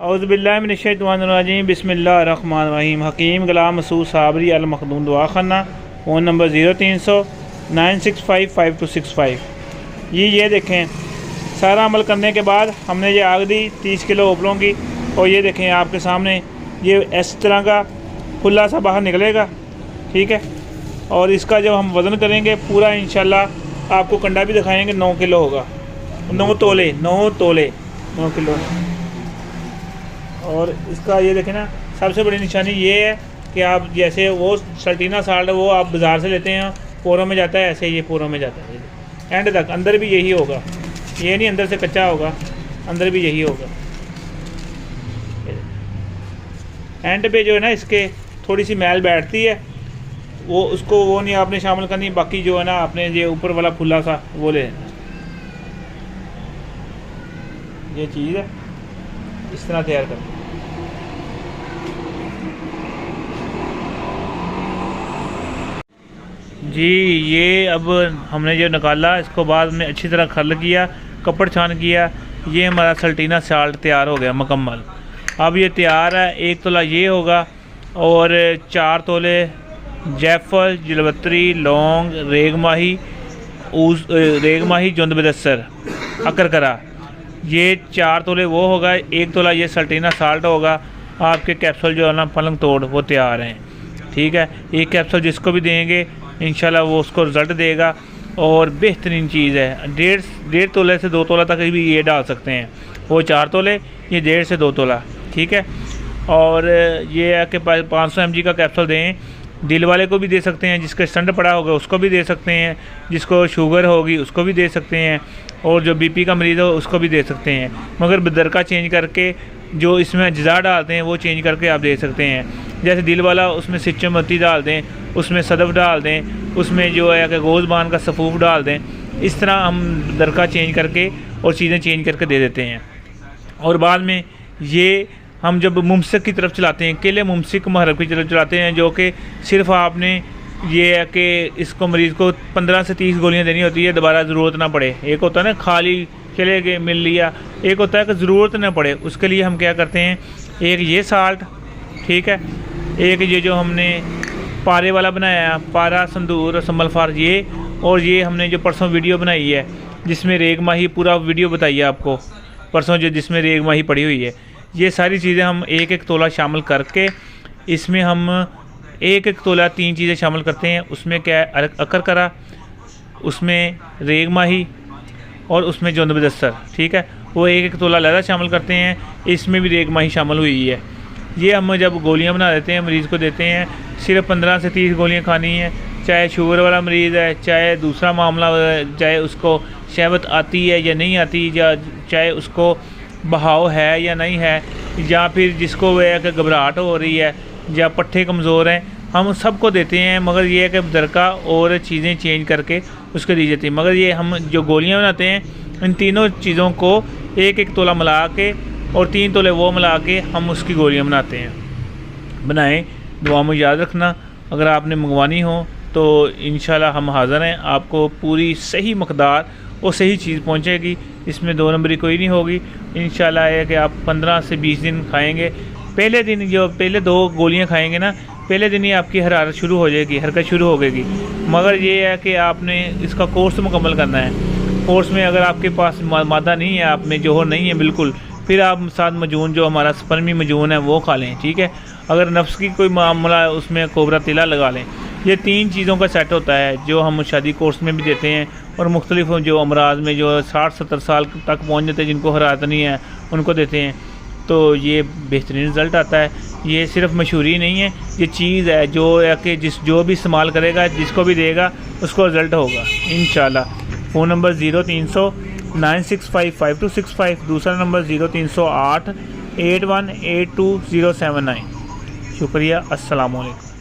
औज़ुबिल्लाहिमिनश्शैतानिर्रजीम बिस्मिल्लाहिर्रहमानिर्रहीम। हकीम गुलाम मसूद साबरी अल मखदूम दुआ खाना, फ़ोन नंबर 0300 965 5265। ये देखें, सारा अमल करने के बाद हमने ये आग दी 30 किलो उपलों की, और ये देखें आपके सामने ये इस तरह का खुला सा बाहर निकलेगा। ठीक है, और इसका जब हम वज़न करेंगे पूरा इंशाल्लाह आपको कंडा भी दिखाएंगे। 9 किलो होगा, 9 तोले 9 किलो। और इसका ये देखें ना, सबसे बड़ी निशानी ये है कि आप जैसे वो सल्टीना साल्ट है वो आप बाज़ार से लेते हैं, पोरों में जाता है, ऐसे ये पोरों में जाता है एंड तक। अंदर भी यही होगा, ये नहीं अंदर से कच्चा होगा, अंदर भी यही होगा। एंड पे जो है ना इसके थोड़ी सी मैल बैठती है, वो उसको वो नहीं आपने शामिल करनी, बाकी जो है ना आपने ये ऊपर वाला फुल्ला सा वो ले लेना। ये चीज़ है, इस तरह तैयार करना। जी ये अब हमने जो निकाला, इसको बाद में अच्छी तरह खल किया, कपड़ छान किया, ये हमारा सल्टीना साल्ट तैयार हो गया मुकम्मल। अब ये तैयार है। 1 तोला ये होगा, और 4 तोले जैफल, जलवत्री, लौंग, रेगमाही जुंद बदस्सर, अकरकरा, ये 4 तोले वो होगा। 1 तोला ये सल्टीना साल्ट होगा। आपके कैप्सूल जो है ना पलंग तोड़ वो तैयार हैं। ठीक है, एक कैप्सूल जिसको भी देंगे इंशाल्लाह वो उसको रिज़ल्ट देगा, और बेहतरीन चीज़ है। डेढ़ तोले से 2 तोला तक भी ये डाल सकते हैं। वो 4 तोले, ये 1.5 से 2 तोला। ठीक है, और ये है कि 500 mg का कैप्सूल दें। दिल वाले को भी दे सकते हैं, जिसका स्टंट पड़ा होगा उसको भी दे सकते हैं, जिसको शुगर होगी उसको भी दे सकते हैं, और जो बीपी का मरीज़ हो उसको भी दे सकते हैं। मगर बदरका चेंज करके जो इसमें अज्जा डालते हैं वो चेंज करके आप दे सकते हैं। जैसे दिल वाला उसमें सिचमती डाल दें, उसमें सदफ डाल दें, उसमें जो है कि गोज़बान का सफ़ूफ डाल दें। इस तरह हम बदरका चेंज करके और चीज़ें चेंज करके दे देते हैं। और बाद में ये हम जब मुमसिक की तरफ चलाते हैं, केले मुमसिक महरब की तरफ चलाते हैं, जो कि सिर्फ आपने ये है कि इसको मरीज़ को 15 से 30 गोलियां देनी होती है, दोबारा ज़रूरत ना पड़े। एक होता है ना खाली चले गए मिल लिया, एक होता है कि ज़रूरत ना पड़े। उसके लिए हम क्या करते हैं, एक ये साल्ट, ठीक है, एक ये जो हमने पारे वाला बनाया, पारा, संदूर, संबलफार, ये, और ये हमने जो परसों वीडियो बनाई है जिसमें रेग माही पूरा वीडियो बताइए आपको परसों, जो जिसमें रेग माही पड़ी हुई है। ये सारी चीज़ें हम 1-1 तोला शामिल करके इसमें हम 1-1 तोला 3 चीज़ें शामिल करते हैं। उसमें क्या है, अकरकरा, उसमें रेग माही, और उसमें जुंद बदस्सर। ठीक है, वो 1-1 तोला लहदा शामिल करते हैं। इसमें भी रेग माही शामिल हुई है। ये हम जब गोलियां बना देते हैं मरीज़ को देते हैं, सिर्फ 15 से 30 गोलियां खानी हैं। चाहे शुगर वाला मरीज़ है, चाहे दूसरा मामला, चाहे उसको शहवत आती है या नहीं आती, या चाहे उसको बहाव है या नहीं है, या फिर जिसको वह है कि घबराहट हो रही है, या पट्ठे कमज़ोर हैं, हम सबको देते हैं। मगर ये है कि दरका और चीज़ें चेंज करके उसको दी जाती है। मगर ये हम जो गोलियां बनाते हैं, इन तीनों चीज़ों को 1-1 तोला मिला के और 3 तोले वो मिला के हम उसकी गोलियां बनाते हैं। बनाएं, दुआ में याद रखना। अगर आपने मंगवानी हो तो इंशाल्लाह हम हाज़िर हैं। आपको पूरी सही मकदार और सही चीज़ पहुंचेगी, इसमें 2 नंबरी कोई नहीं होगी। इंशाल्लाह है कि आप 15 से 20 दिन खाएंगे। पहले दिन जो पहले 2 गोलियां खाएंगे ना, पहले दिन ही आपकी हरारत शुरू हो जाएगी, हरकत शुरू हो जाएगी। मगर ये है कि आपने इसका कोर्स मुकम्मल करना है। कोर्स में अगर आपके पास मादा नहीं है, आप में जोहर नहीं है बिल्कुल, फिर आप साथ मजून जो हमारा स्पर्मी मजून है वो खा लें। ठीक है, अगर नफ्स की कोई मामला है उसमें कोबरा तिला लगा लें। ये 3 चीज़ों का सेट होता है जो हम शादी कोर्स में भी देते हैं, और मुख्तलिफ जो अमराज में जो 60-70 साल तक पहुँच जाते हैं, जिनको हरारत नहीं है, उनको देते हैं। तो ये बेहतरीन रिज़ल्ट आता है। ये सिर्फ मशहूरी नहीं है, ये चीज़ है जो है कि जो भी इस्तेमाल करेगा, जिसको भी देगा उसको रिज़ल्ट होगा इंशाल्लाह। फ़ोन नंबर 0300 965 5265, दूसरा नंबर 0308 8182 079। शुक्रिया, अस्सलाम वालेकुम।